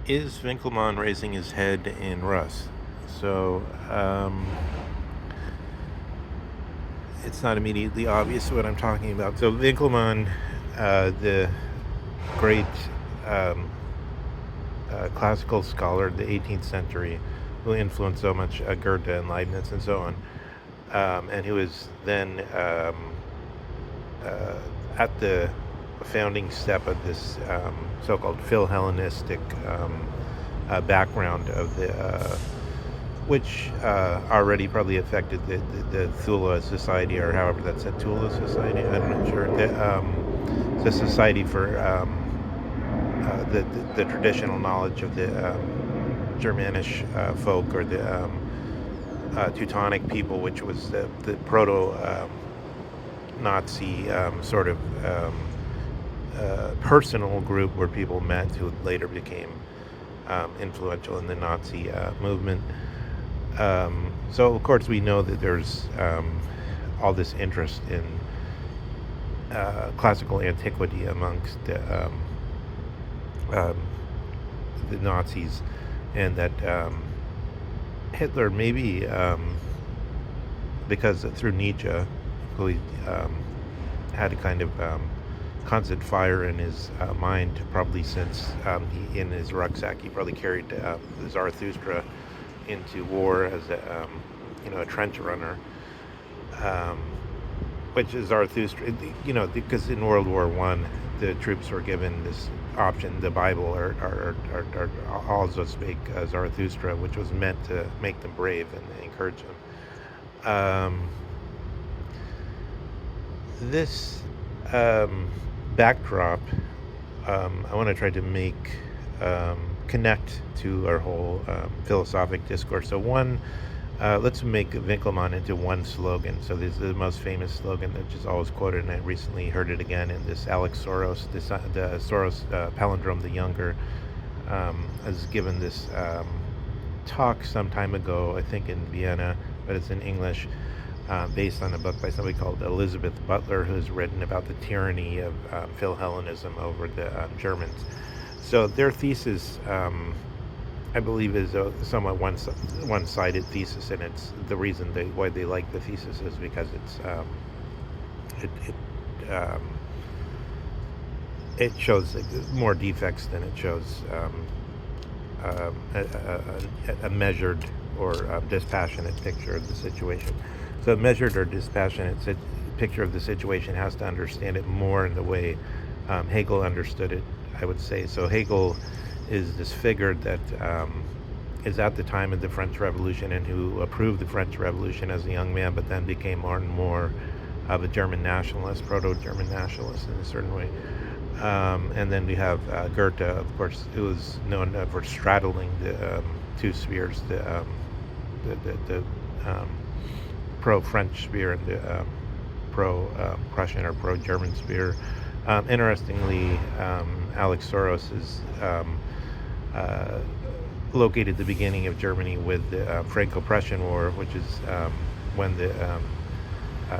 Is Winckelmann raising his head in Rus? So it's not immediately obvious what I'm talking about. So Winckelmann, the great um, classical scholar of the 18th century, who influenced so much Goethe and Leibniz and so on, and who was then uh, at the founding step of this so-called Phil-Hellenistic background of the which already probably affected the Thula society, or however that's said, Tula society. I'm not sure. The society for the traditional knowledge of the Germanish folk, or the Teutonic people, which was the proto Nazi sort of personal group where people met who later became influential in the Nazi movement. So, of course, we know that there's all this interest in classical antiquity amongst um, the Nazis, and that Hitler maybe because through Nietzsche, who he had a kind of constant fire in his mind, probably since in his rucksack he probably carried Zarathustra into war as a trench runner, um, which is Zarathustra. Because in World War One, the troops were given this option: the Bible or also speak Zarathustra, which was meant to make them brave and encourage them. This backdrop, I want to try to make connect to our whole philosophic discourse. So let's make Winckelmann into one slogan. So this is the most famous slogan that is always quoted, and I recently heard it again in this Alex Soros, the Soros palindrome the Younger, has given this talk some time ago, I think in Vienna, but it's in English, based on a book by somebody called Elizabeth Butler, who's written about the tyranny of Philhellenism over the Germans. So their thesis, I believe, is a somewhat one-sided thesis, and it's the reason why they like the thesis is because it shows more defects than it shows a measured or dispassionate picture of the situation. So a measured or dispassionate picture of the situation has to understand it more in the way Hegel understood it, I would say. So Hegel is this figure that is at the time of the French Revolution and who approved the French Revolution as a young man, but then became more and more of a German nationalist, proto-German nationalist in a certain way. And then we have Goethe, of course, who is known for straddling the two spheres, the pro-French sphere and the pro-Prussian or pro-German sphere. Interestingly, Alex Soros is located at the beginning of Germany with the Franco-Prussian War, which is when the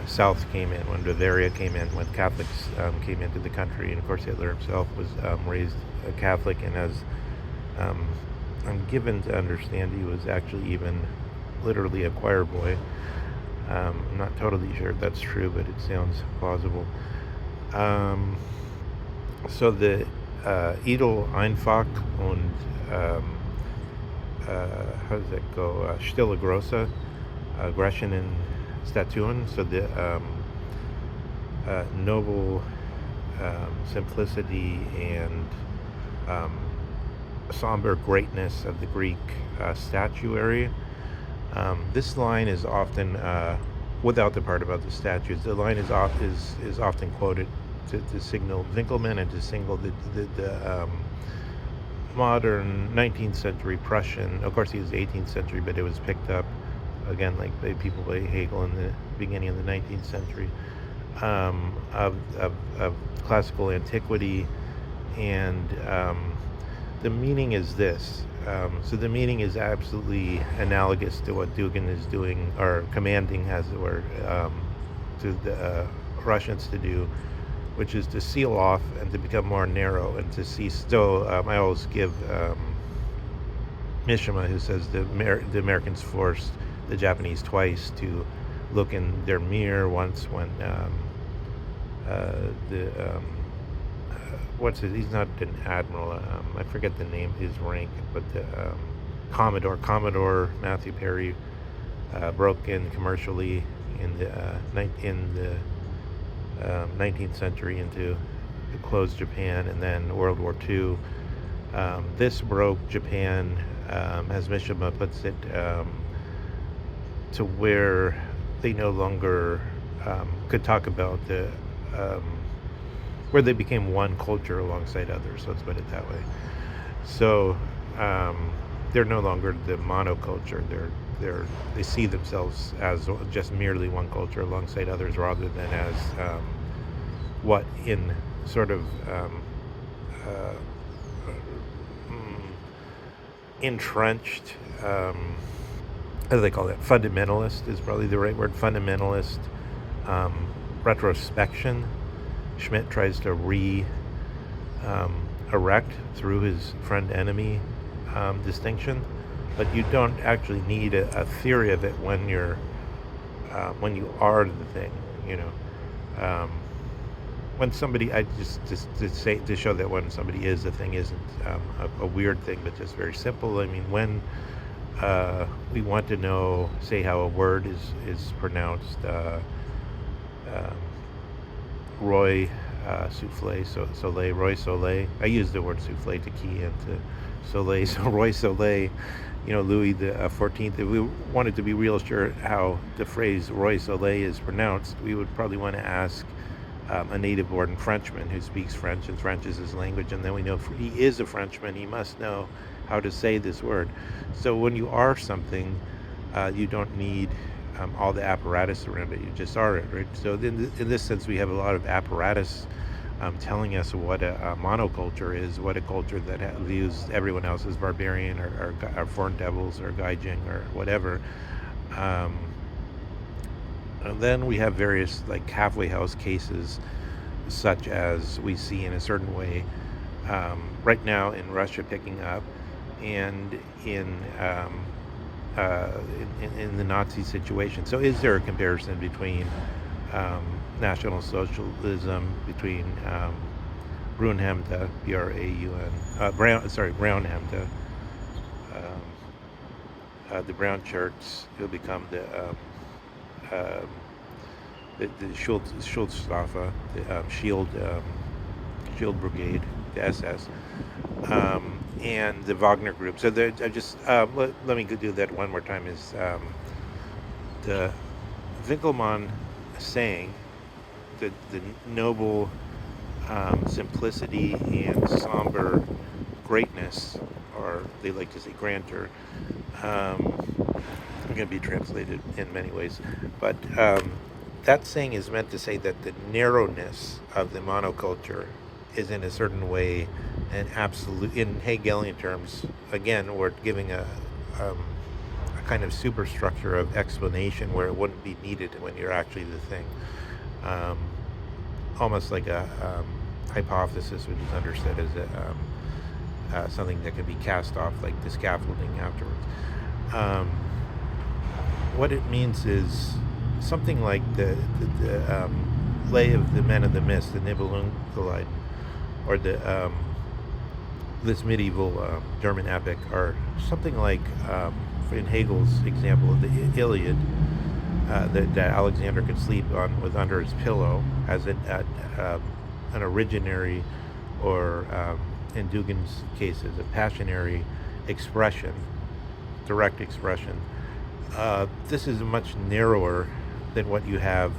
South came in, when Bavaria came in, when Catholics came into the country. And of course Hitler himself was raised a Catholic, and as I'm given to understand, he was actually even literally a choir boy. I'm not totally sure if that's true, but it sounds plausible. So the Edel einfach und how does that go? Stille große, aggression and Statuen, so the noble simplicity and somber greatness of the Greek statuary. This line is often, without the part about the statues, the line is often quoted to signal Winckelmann and to signal the modern 19th century Prussian. Of course, he was 18th century, but it was picked up again, like by people like Hegel in the beginning of the 19th century, of classical antiquity, and the meaning is this. So the meaning is absolutely analogous to what Dugin is doing, or commanding, as it were, to the Russians to do, which is to seal off and to become more narrow and to see. So I always give Mishima, who says the Americans forced the Japanese twice to look in their mirror. Once when the what's it? He's not an admiral. I forget the name, his rank, but the Commodore Matthew Perry broke in commercially in the 19th century into closed Japan, and then World War II. This broke Japan, as Mishima puts it, to where they no longer could talk about where they became one culture alongside others. Let's put it that way. So they're no longer the monoculture. They see themselves as just merely one culture alongside others, rather than as what in sort of entrenched, how do they call that? Fundamentalist is probably the right word. Fundamentalist retrospection. Schmidt tries to erect through his friend-enemy distinction, but you don't actually need a theory of it when you are the thing. When somebody, to show that when somebody is the thing isn't a weird thing, but just very simple. I mean, when we want to know, say, how a word is pronounced, Roy souffle, Soleil, Roy Soleil. I use the word souffle to key into Soleil, so Roy Soleil, Louis the 14th. If we wanted to be real sure how the phrase Roy Soleil is pronounced, we would probably want to ask a native-born Frenchman who speaks French, and French is his language, and then we know if he is a Frenchman, he must know how to say this word. So when you are something, you don't need all the apparatus around it. You just are it, right? So in this sense, we have a lot of apparatus telling us what a monoculture is, what a culture that views everyone else as barbarian or foreign devils or gaijin or whatever. And then we have various like halfway house cases, such as we see in a certain way right now in Russia picking up, and in the Nazi situation. So is there a comparison between National Socialism, between Brunhemde, Braunhemde, the brown shirts who become the Schutzstaffel, the Shield Brigade, the SS, and the Wagner group. So I just let me do that one more time. Is the Winckelmann saying that the noble simplicity and somber greatness, or they like to say grandeur, going to be translated in many ways, but that saying is meant to say that the narrowness of the monoculture is in a certain way an absolute, in Hegelian terms. Again, we're giving a kind of superstructure of explanation where it wouldn't be needed when you're actually the thing, almost like a hypothesis, which is understood as something that can be cast off like the scaffolding afterwards. What it means is something like the Lay of the Men of the Mist, the Nibelungenlied, or this medieval German epic, or something like, in Hegel's example of the Iliad, that Alexander could sleep on with under his pillow as an originary, or in Dugin's case, as a passionary expression, direct expression. This is much narrower than what you have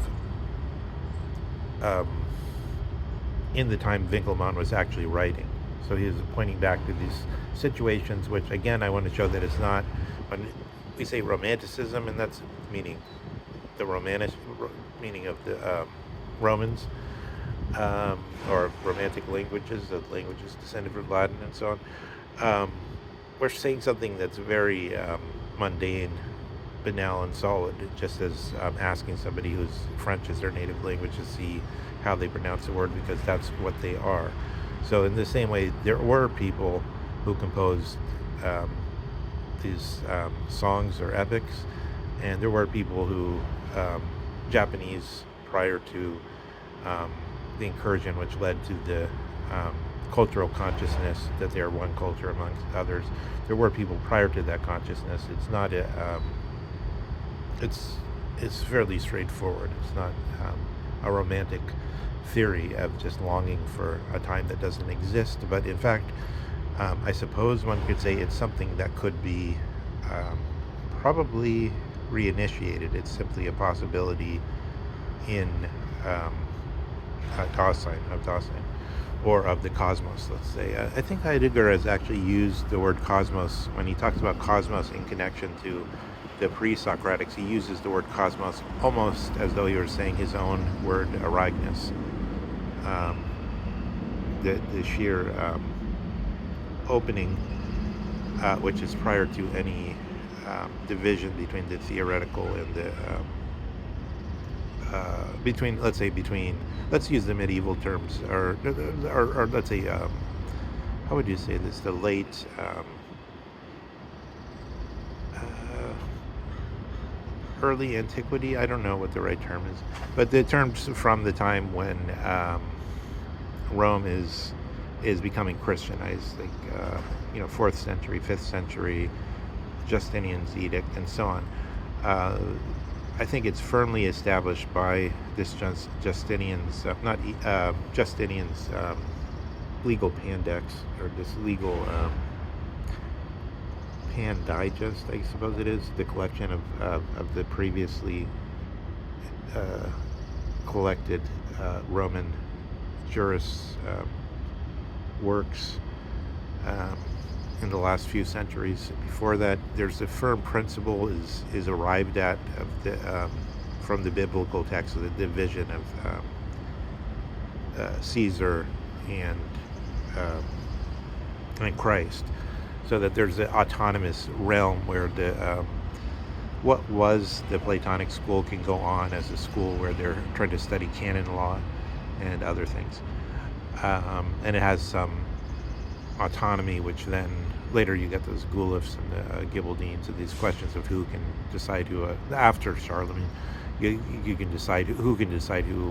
in the time Winckelmann was actually writing. So he is pointing back to these situations, which again I want to show that it's not, when we say romanticism, and that's meaning the romantic meaning of the Romans, or romantic languages, the languages descended from Latin and so on. We're saying something that's very mundane, banal, and solid, just as asking somebody whose French is their native language to see how they pronounce the word, because that's what they are. So in the same way, there were people who composed songs or epics, and there were people who Japanese prior to um, the incursion, which led to the um, cultural consciousness that they are one culture amongst others. There were people prior to that consciousness. It's not a it's it's fairly straightforward. It's not a romantic theory of just longing for a time that doesn't exist, but in fact, I suppose one could say it's something that could be um, probably reinitiated. It's simply a possibility in um, Dasein, or of the cosmos, let's say. I think Heidegger has actually used the word cosmos when he talks about cosmos in connection to the pre-Socratics. He uses the word cosmos almost as though he were saying his own word Aragnes. Um, the sheer opening, which is prior to any division between the theoretical and the let's use the medieval terms, or let's say how would you say this, the late early antiquity. I don't know what the right term is, but the terms from the time when Rome is becoming Christianized, like 4th century, 5th century, Justinian's edict, and so on. I think it's firmly established by this Justinian's, not Justinian's legal Pandex, or this legal Pan Digest, I suppose it is, the collection of the previously collected Roman jurists' works in the last few centuries. Before that, there's a firm principle is arrived at of the from the biblical text of the division of Caesar and Christ, so that there's an autonomous realm where the what was the Platonic school can go on as a school where they're trying to study canon law and other things, and it has some autonomy, which then later you get those Guelphs and the Gibaldines and these questions of who can decide who after Charlemagne you can decide who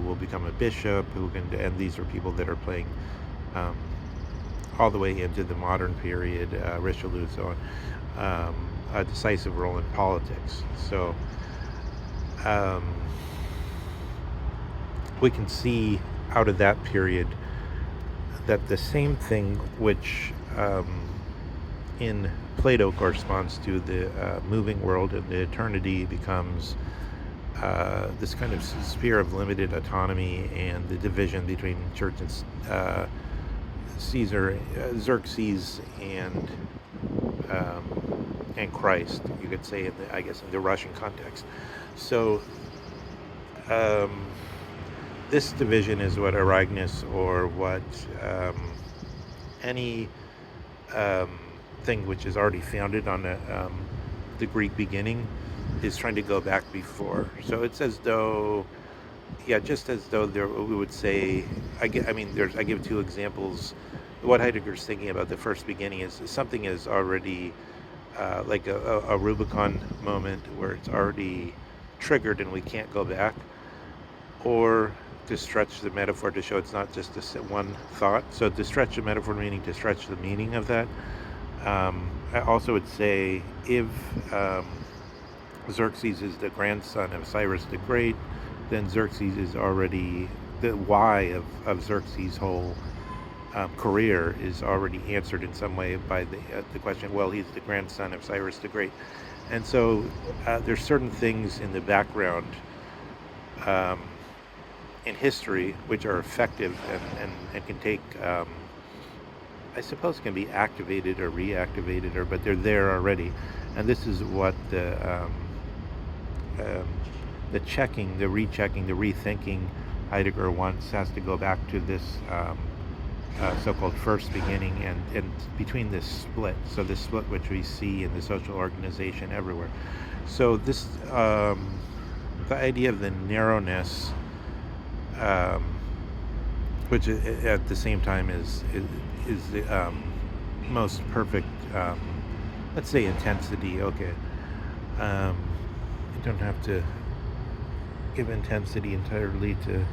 will become a bishop, and these are people that are playing all the way into the modern period, Richelieu, so on, a decisive role in politics. So we can see out of that period that the same thing which in Plato corresponds to the moving world and the eternity becomes this kind of sphere of limited autonomy and the division between church and Caesar, Xerxes, and Christ, you could say, in the Russian context. So this division is what Aragnes, or what any thing which is already founded on the Greek beginning is trying to go back before. So it's as though, just as though we would say, I give two examples. What Heidegger's thinking about the first beginning is something is already like a Rubicon moment where it's already triggered and we can't go back, or to stretch the metaphor to show it's not just one thought. So to stretch the metaphor meaning to stretch the meaning of that. I also would say if Xerxes is the grandson of Cyrus the Great, then Xerxes is already, the why of Xerxes' whole career is already answered in some way by the question, well, he's the grandson of Cyrus the Great. And so there's certain things in the background in history which are effective and can take, I suppose, can be activated or reactivated, but they're there already. And this is what the checking, the rechecking, the rethinking Heidegger wants has to go back to this so-called first beginning, and between this split, so this split which we see in the social organization everywhere. So this, the idea of the narrowness, which at the same time is the most perfect let's say intensity. Okay, you don't have to give intensity entirely to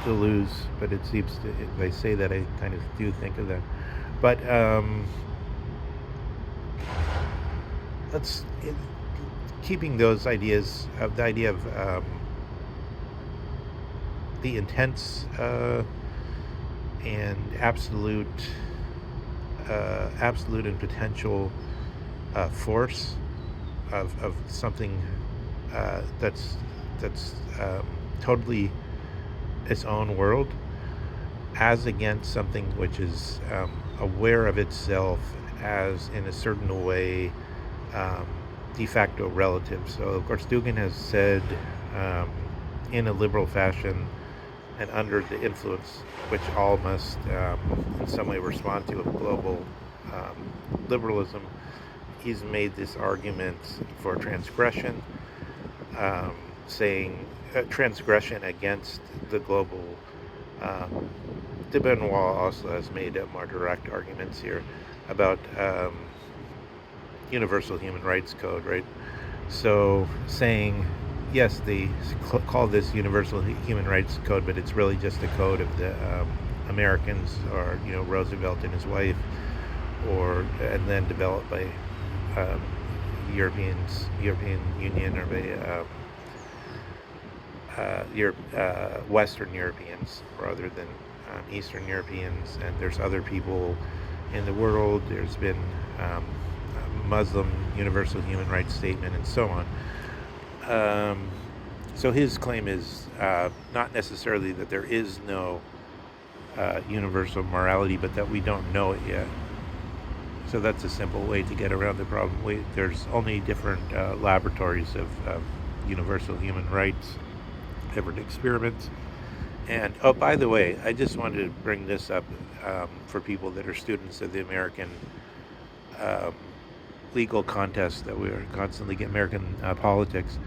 lose, but it seems to, if I say that, I kind of do think of that. But let's keeping those ideas of the idea of the intense and absolute and potential force of something that's totally its own world, as against something which is aware of itself as, in a certain way, de facto relative. So, of course, Dugin has said, in a liberal fashion and under the influence which all must, in some way, respond to, of global liberalism, he's made this argument for transgression, saying transgression against the global. De Benoit also has made more direct arguments here about universal human rights code, right? So saying, yes, they call this universal human rights code, but it's really just a code of the Americans, or Roosevelt and his wife, and then developed by European Union, or by Western Europeans rather than Eastern Europeans. And there's other people in the world. There's been Muslim universal human rights statement and so on. So his claim is not necessarily that there is no universal morality, but that we don't know it yet. So that's a simple way to get around the problem. There's only different laboratories of universal human rights, different experiments. And oh, by the way, I just wanted to bring this up for people that are students of the American legal contest that we are constantly getting, American politics.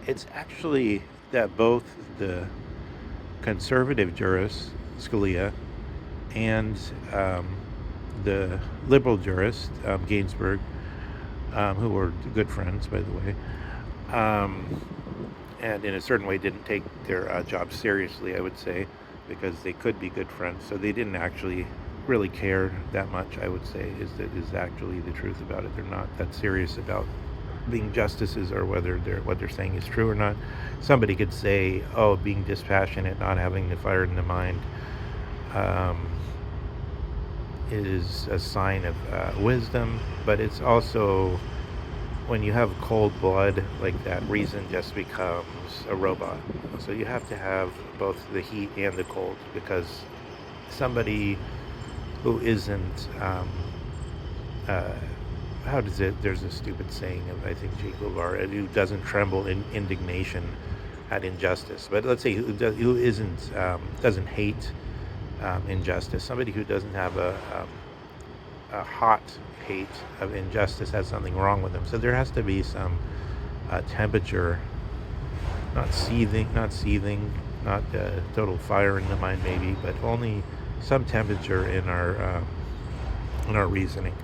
It's actually that both the conservative jurist, Scalia, and the liberal jurist, Ginsburg, who were good friends, by the way, and in a certain way didn't take their job seriously, I would say, because they could be good friends. So they didn't actually really care that much, I would say, is actually the truth about it. They're not that serious about being justices, or whether what they're saying is true or not. Somebody could say, oh, being dispassionate, not having the fire in the mind, is a sign of wisdom, but it's also, when you have cold blood like that, reason just becomes a robot. So you have to have both the heat and the cold, because somebody who isn't, there's a stupid saying of, I think, J. Goulart, who doesn't tremble in indignation at injustice. But let's say who doesn't hate injustice. Somebody who doesn't have a hot hate of injustice has something wrong with them. So there has to be some temperature, not seething, not total fire in the mind maybe, but only some temperature in our reasoning.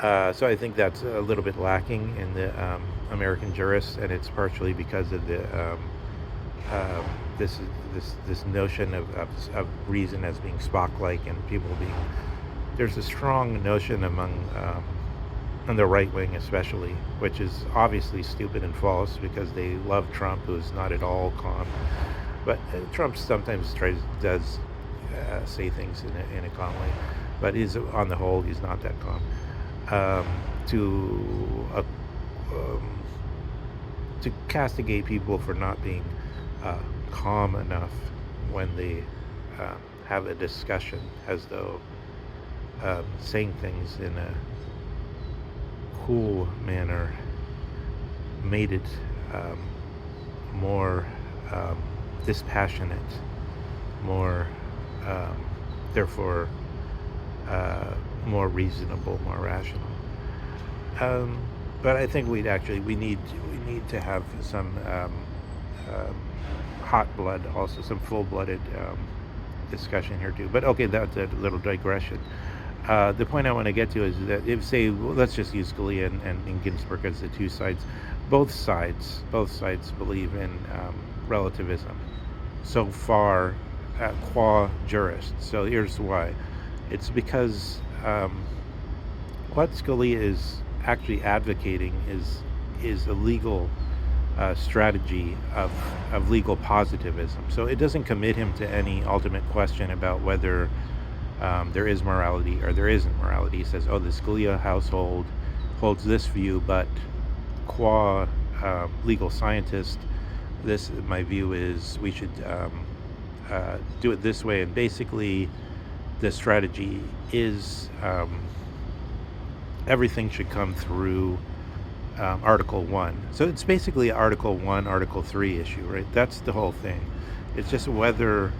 So I think that's a little bit lacking in the American jurists, and it's partially because of the this notion of reason as being Spock-like, and people being, there's a strong notion among on the right wing especially, which is obviously stupid and false, because they love Trump, who's not at all calm. But Trump sometimes does say things in a calm way, but on the whole, he's not that calm. To castigate people for not being calm enough when they have a discussion, as though saying things in a cool manner made it more dispassionate, more therefore more reasonable, more rational. But I think we need to have some hot blood, also some full-blooded discussion here too. But okay, that's a little digression. The point I want to get to is that if, say, well, let's just use Scalia and Ginsburg as the two sides. Both sides believe in relativism. So far, qua jurist. So here's why. It's because what Scalia is actually advocating is a legal strategy of legal positivism. So it doesn't commit him to any ultimate question about whether there is morality or there isn't morality. He says, oh, the Scalia household holds this view, but qua legal scientist, my view is we should do it this way. And basically, the strategy is everything should come through Article 1. So it's basically Article 1, Article 3 issue, right? That's the whole thing. It's just whether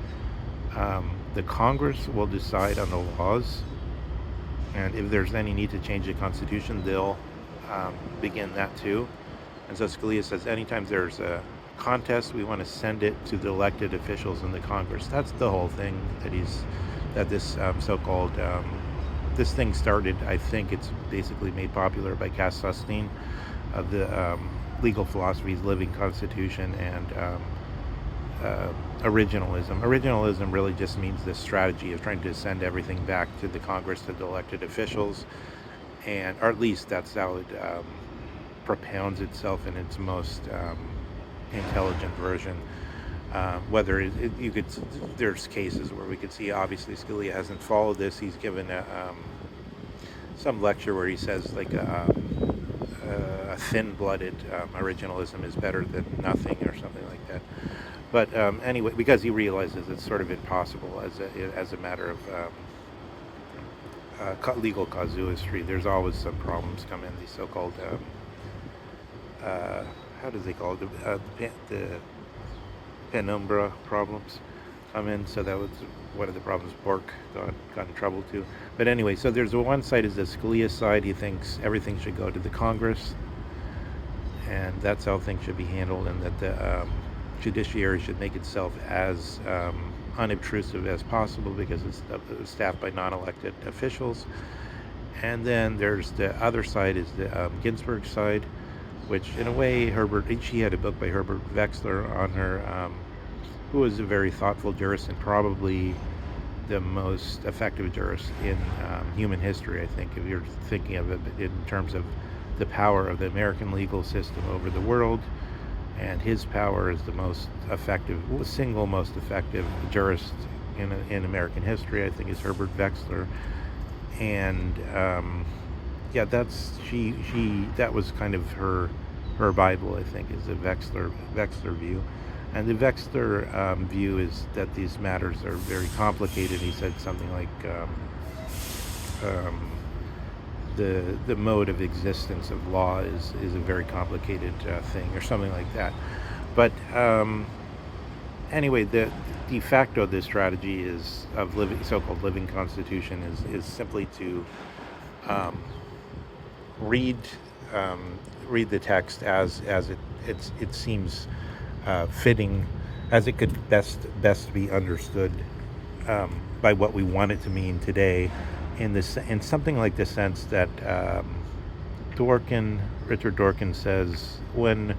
the Congress will decide on the laws, and if there's any need to change the Constitution, they'll begin that too. And so Scalia says anytime there's a contest, we want to send it to the elected officials in the Congress. That's the whole thing that this so-called this thing started. I think it's basically made popular by Cass Sunstein of the legal philosophies, living constitution, and originalism. Originalism really just means this strategy of trying to send everything back to the Congress, to the elected officials, or at least that's how it propounds itself in its most intelligent version. Whether there's cases where we could see obviously Scalia hasn't followed this. He's given some lecture where he says like a thin-blooded originalism is better than nothing or something like that. But anyway, because he realizes it's sort of impossible as a matter of legal casuistry. There's always some problems come in, these so-called how does they call it, the penumbra problems come in. So that was one of the problems Bork got in trouble too. But anyway, so there's one side is the Scalia side. He thinks everything should go to the Congress, and that's how things should be handled, and that the judiciary should make itself as unobtrusive as possible because it's staffed by non-elected officials. And then there's the other side is the Ginsburg side, which in a way she had a book by Herbert Wechsler on her, who was a very thoughtful jurist and probably the most effective jurist in human history, I think, if you're thinking of it in terms of the power of the American legal system over the world. And his power is the single most effective jurist in American history, I think, is Herbert Wechsler. And that was kind of her Bible, I think, is the Wechsler view. And the Wechsler view is that these matters are very complicated. He said something like the mode of existence of law is a very complicated thing, or something like that. But anyway, the de facto this strategy is of so-called living constitution is simply to read the text as it seems fitting, as it could best be understood by what we want it to mean today, in something like the sense that Richard Dworkin says when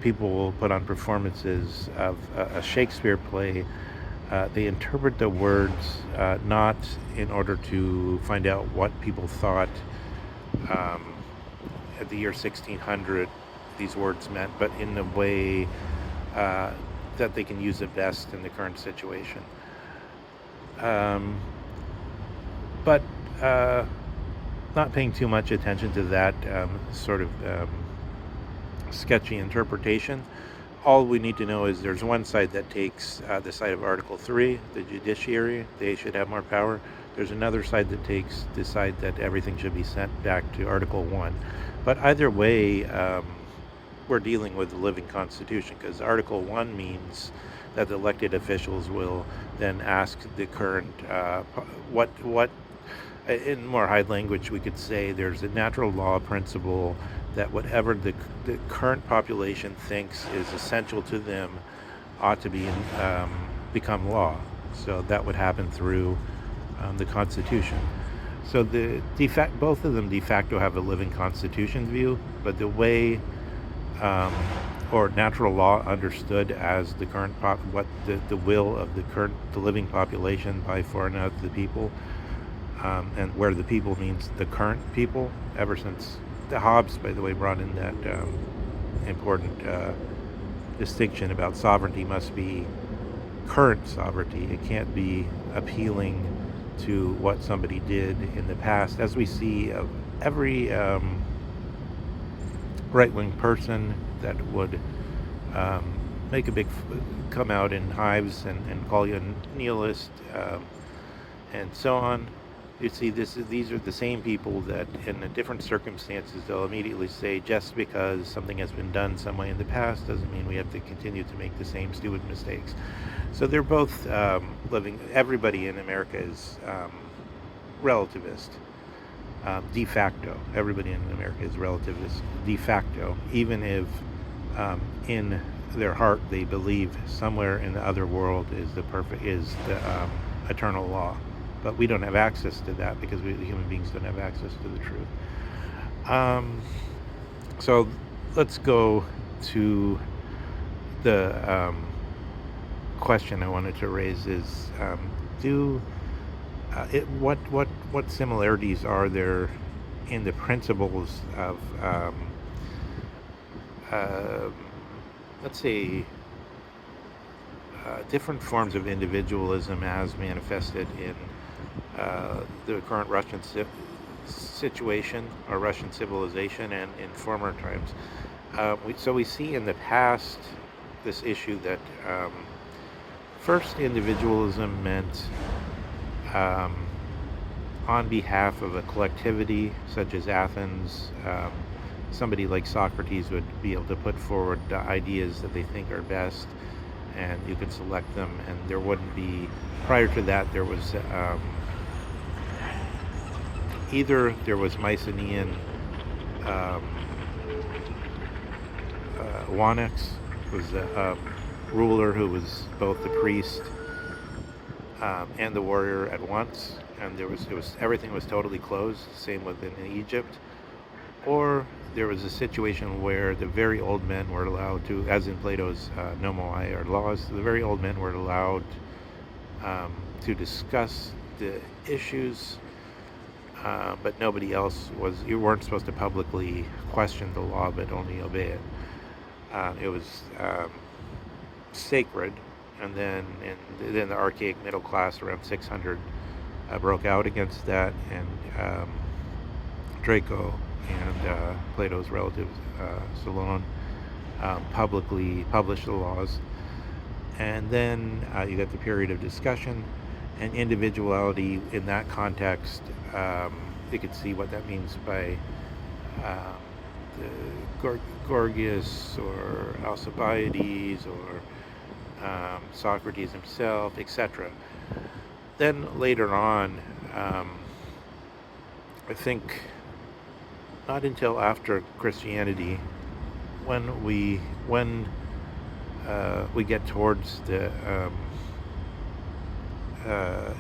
people will put on performances of a Shakespeare play, they interpret the words not in order to find out what people thought at the year 1600 these words meant, but in the way that they can use it best in the current situation. But not paying too much attention to that sort of sketchy interpretation. All we need to know is there's one side that takes the side of Article 3, the judiciary, they should have more power. There's another side that takes the side that everything should be sent back to Article 1. But either way, we're dealing with the living constitution, because Article 1 means that the elected officials will then ask the current, what in more high language we could say there's a natural law principle that whatever the current population thinks is essential to them ought to become law. So that would happen through the Constitution. So both of them de facto have a living constitution view, but the way um, or natural law understood as the current what the will of the living population by far and out the people, and where the people means the current people. Ever since the Hobbes, by the way, brought in that important distinction about sovereignty must be current sovereignty. It can't be appealing to what somebody did in the past, as we see of every right-wing person that would um, make a come out in hives and call you a nihilist, and so on. You see, these are the same people that, in different circumstances, they'll immediately say, just because something has been done some way in the past doesn't mean we have to continue to make the same stupid mistakes. So they're both living. Everybody in America is relativist, de facto. Everybody in America is relativist de facto, even if in their heart they believe somewhere in the other world is the eternal law. But we don't have access to that because human beings don't have access to the truth. So let's go to the question I wanted to raise is, what similarities are there in the principles of let's say different forms of individualism as manifested in the current Russian situation or Russian civilization and in former times. So we see in the past this issue that first individualism meant on behalf of a collectivity such as Athens, somebody like Socrates would be able to put forward the ideas that they think are best, and you could select them, and there wouldn't be, prior to that, there was either there was Mycenaean Wanax was a ruler who was both the priest and the warrior at once, and everything was totally closed. Same within Egypt. Or there was a situation where the very old men were allowed to, as in Plato's nomoi or laws, the very old men were allowed to discuss the issues, but nobody else was. You weren't supposed to publicly question the law, but only obey it. It was sacred, and then the archaic middle class around 600 broke out against that, and Draco and Plato's relative Solon publicly published the laws. And then you got the period of discussion and individuality. In that context, you could see what that means by Gorgias or Alcibiades or Socrates himself, etc. Then later on, I think not until after Christianity, when we get towards the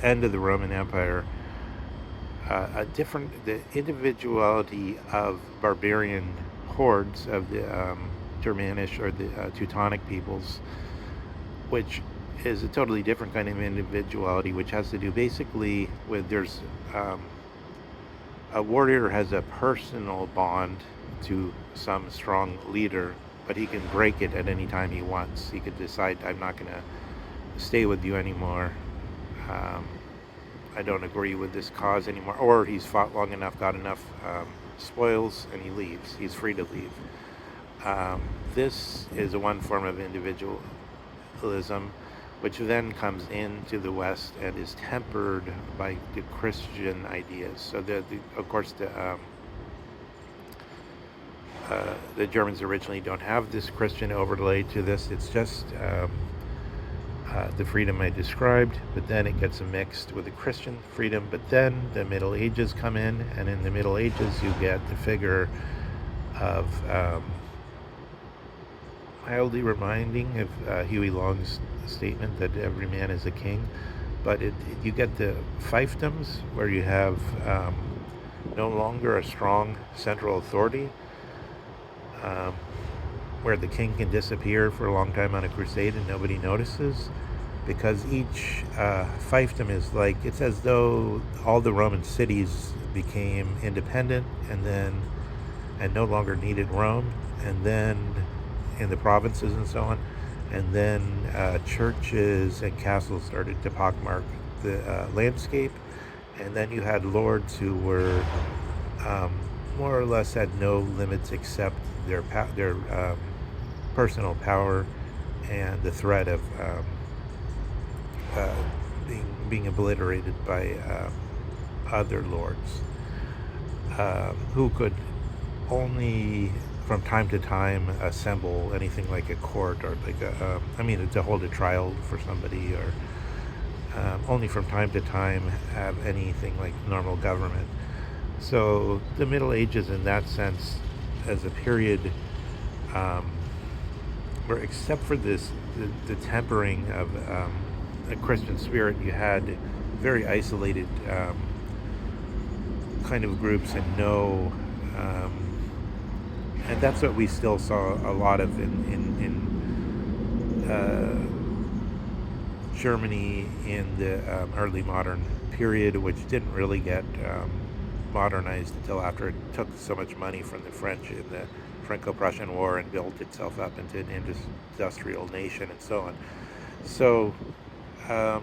end of the Roman Empire, the individuality of barbarian hordes of the Germanish or the Teutonic peoples, which is a totally different kind of individuality, which has to do basically with a warrior has a personal bond to some strong leader, but he can break it at any time he wants. He could decide, I'm not going to stay with you anymore. I don't agree with this cause anymore. Or he's fought long enough, got enough spoils, and he leaves. He's free to leave. This is one form of individualism, which then comes into the West and is tempered by the Christian ideas. So, of course, the Germans originally don't have this Christian overlay to this. It's just the freedom I described, but then it gets mixed with the Christian freedom. But then the Middle Ages come in, and in the Middle Ages you get the figure of mildly reminding of Huey Long's statement that every man is a king, but you get the fiefdoms where you have no longer a strong central authority, um, where the king can disappear for a long time on a crusade and nobody notices, because each fiefdom is like, it's as though all the Roman cities became independent and no longer needed Rome, and then in the provinces and so on, and then churches and castles started to pockmark the landscape, and then you had lords who were um, more or less had no limits except their personal power and the threat of uh, being obliterated by other lords, who could only from time to time assemble anything like a court, or like to hold a trial for somebody, or only from time to time have anything like normal government. So the Middle Ages, in that sense, as a period um, where, except for the tempering of a Christian spirit, you had very isolated kind of groups, and no, and that's what we still saw a lot of in Germany in the early modern period, which didn't really get modernized until after it took so much money from the French in the Franco-Prussian War and built itself up into an industrial nation and so on. So, um,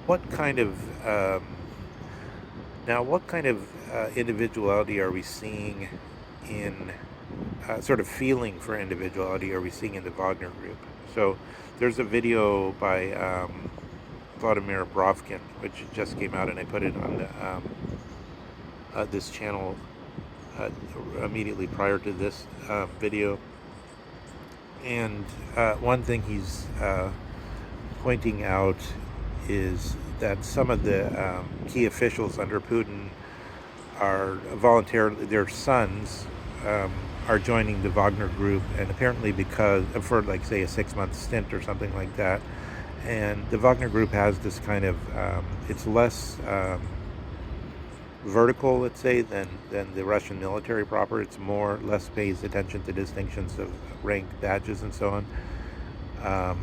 what kind of individuality are we seeing in sort of feeling for individuality are we seeing in the Wagner group? So there's a video by Vladimir Brovkin, which just came out, and I put it on this channel immediately prior to this video. And one thing he's pointing out is that some of the key officials under Putin are voluntarily, their sons are joining the Wagner group, and apparently because, for like say a 6-month stint or something like that. And the Wagner group has this kind of, it's less vertical, let's say, than the Russian military proper. It's less pays attention to distinctions of rank, badges, and so on.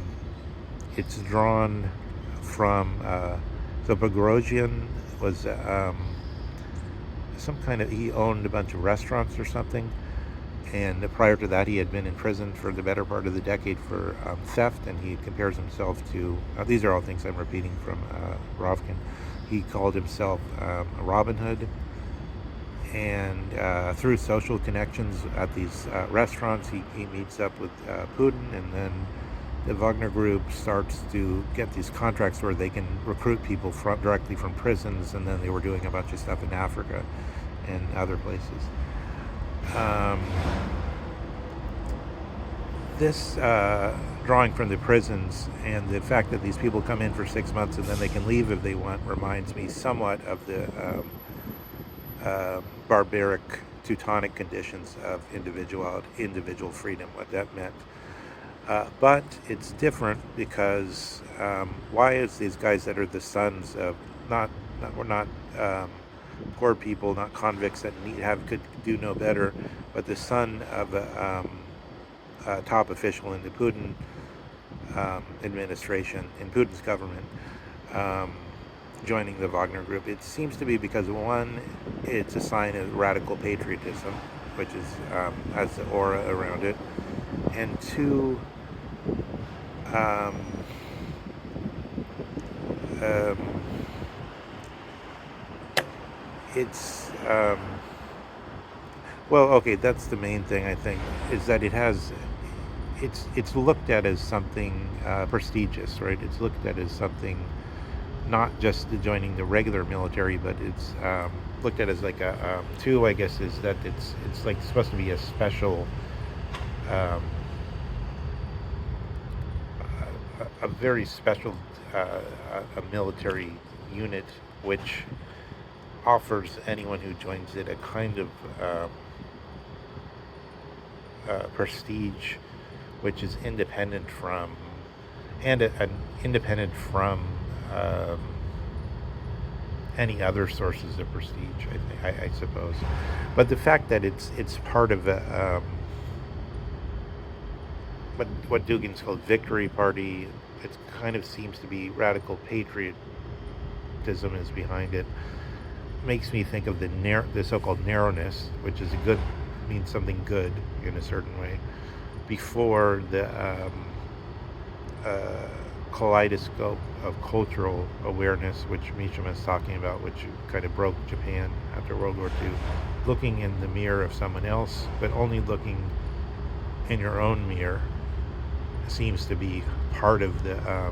It's drawn from, so Bogosian was he owned a bunch of restaurants or something, and prior to that he had been in prison for the better part of the decade for theft, and he compares himself to, these are all things I'm repeating from Rovkin, he called himself a Robin Hood, and through social connections at these restaurants he meets up with Putin, and then the Wagner group starts to get these contracts where they can recruit people directly from prisons, and then they were doing a bunch of stuff in Africa and other places. This drawing from the prisons and the fact that these people come in for 6 months and then they can leave if they want reminds me somewhat of the barbaric Teutonic conditions of individual freedom, what that meant. But it's different because why is these guys that are the sons of we're not poor people, not convicts that could do no better, but the son of a top official in the Putin administration, in Putin's government, joining the Wagner group? It seems to be because, one, it's a sign of radical patriotism, which is has the aura around it, and two, it's well, okay, that's the main thing, I think, is that it's looked at as something prestigious, right? It's looked at as something not just joining the regular military, but it's looked at as like two, I guess, is that it's like supposed to be a special, a very special a military unit, which offers anyone who joins it a kind of prestige which is independent from and an independent from um, any other sources of prestige, I suppose. But the fact that it's part of what Dugin's called victory party, it kind of seems to be radical patriotism is behind it, makes me think of the so-called narrowness, which is a good means something good in a certain way, before the uh, kaleidoscope of cultural awareness, which Mishima is talking about, which kind of broke Japan after World War II, looking in the mirror of someone else, but only looking in your own mirror, seems to be part of uh,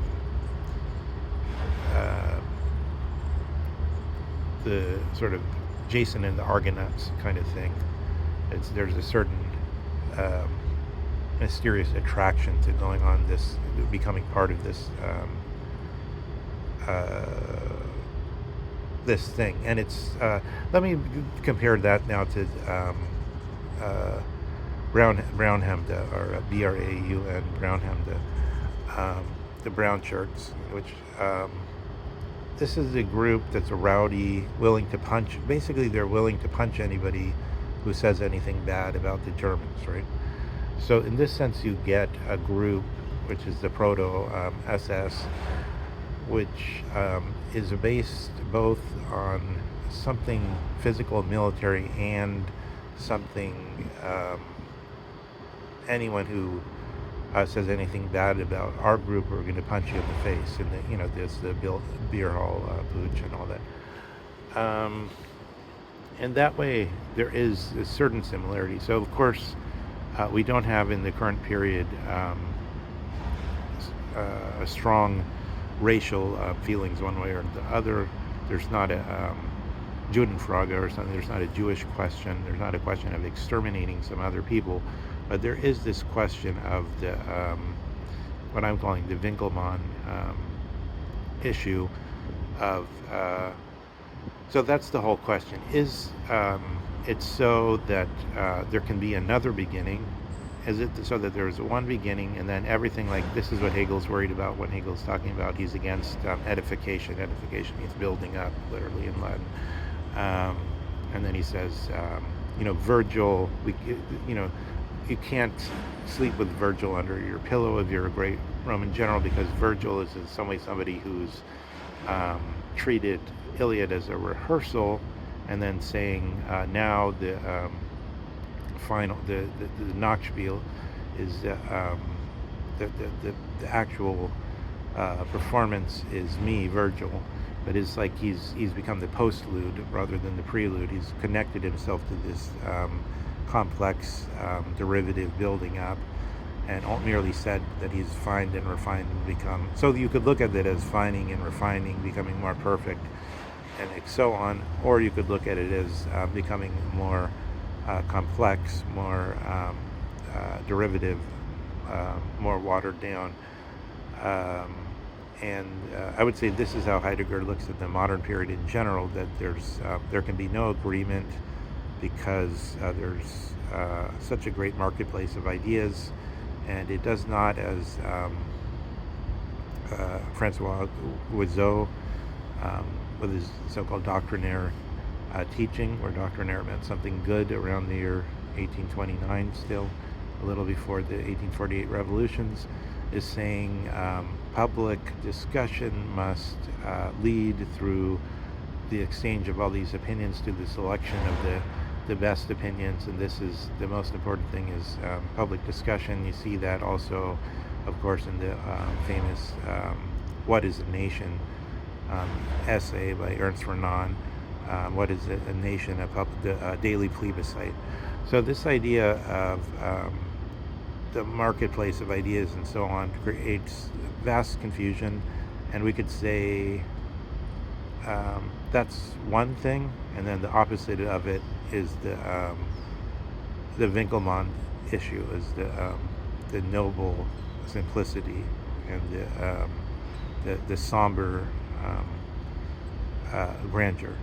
the sort of Jason and the Argonauts kind of thing. There's a certain um, mysterious attraction to going on this, becoming part of this uh, this thing, and it's. Let me compare that now to uh, Brownhemda, or Braun Brownhemda, the brown shirts, which this is a group that's a rowdy, willing to punch. Basically, they're willing to punch anybody who says anything bad about the Germans, right? So in this sense, you get a group, which is the proto SS, which is based both on something physical, military, and something. Anyone who says anything bad about our group, we're going to punch you in the face. And there's the beer hall pooch and all that. And that way, there is a certain similarity. So of course, we don't have in the current period a strong racial feelings one way or the other. There's not a Judenfrage or something. There's not a Jewish question. There's not a question of exterminating some other people, but there is this question of the what I'm calling the Winckelmann issue of. So that's the whole question. Is it so that there can be another beginning? Is it so that there's one beginning and then everything, like this is what Hegel's worried about when Hegel's talking about he's against edification. Edification means building up, literally in Latin. And then he says, Virgil, you can't sleep with Virgil under your pillow if you're a great Roman general, because Virgil is in some way somebody who's treated Iliad as a rehearsal, and then saying now the final, the Nachspiel is the actual performance is me, Virgil, but it's like he's become the postlude rather than the prelude. He's connected himself to this complex derivative building up, and merely said that he's fined and refined and become. So you could look at it as fining and refining, becoming more perfect, and so on, or you could look at it as becoming more complex, more derivative, more watered down. And I would say this is how Heidegger looks at the modern period in general, that there can be no agreement because there's such a great marketplace of ideas, and it does not, as Francois Guizot, with his so-called doctrinaire teaching, where doctrinaire meant something good around the year 1829, still a little before the 1848 revolutions, is saying public discussion must lead through the exchange of all these opinions to the selection of the best opinions, and this is the most important thing, is public discussion. You see that also, of course, in the famous What is a Nation essay by Ernst Renan. What is a nation? The daily plebiscite. So this idea of the marketplace of ideas and so on creates vast confusion, and we could say that's one thing, and then the opposite of it is the Winckelmann issue, is the noble simplicity and the somber grandeur.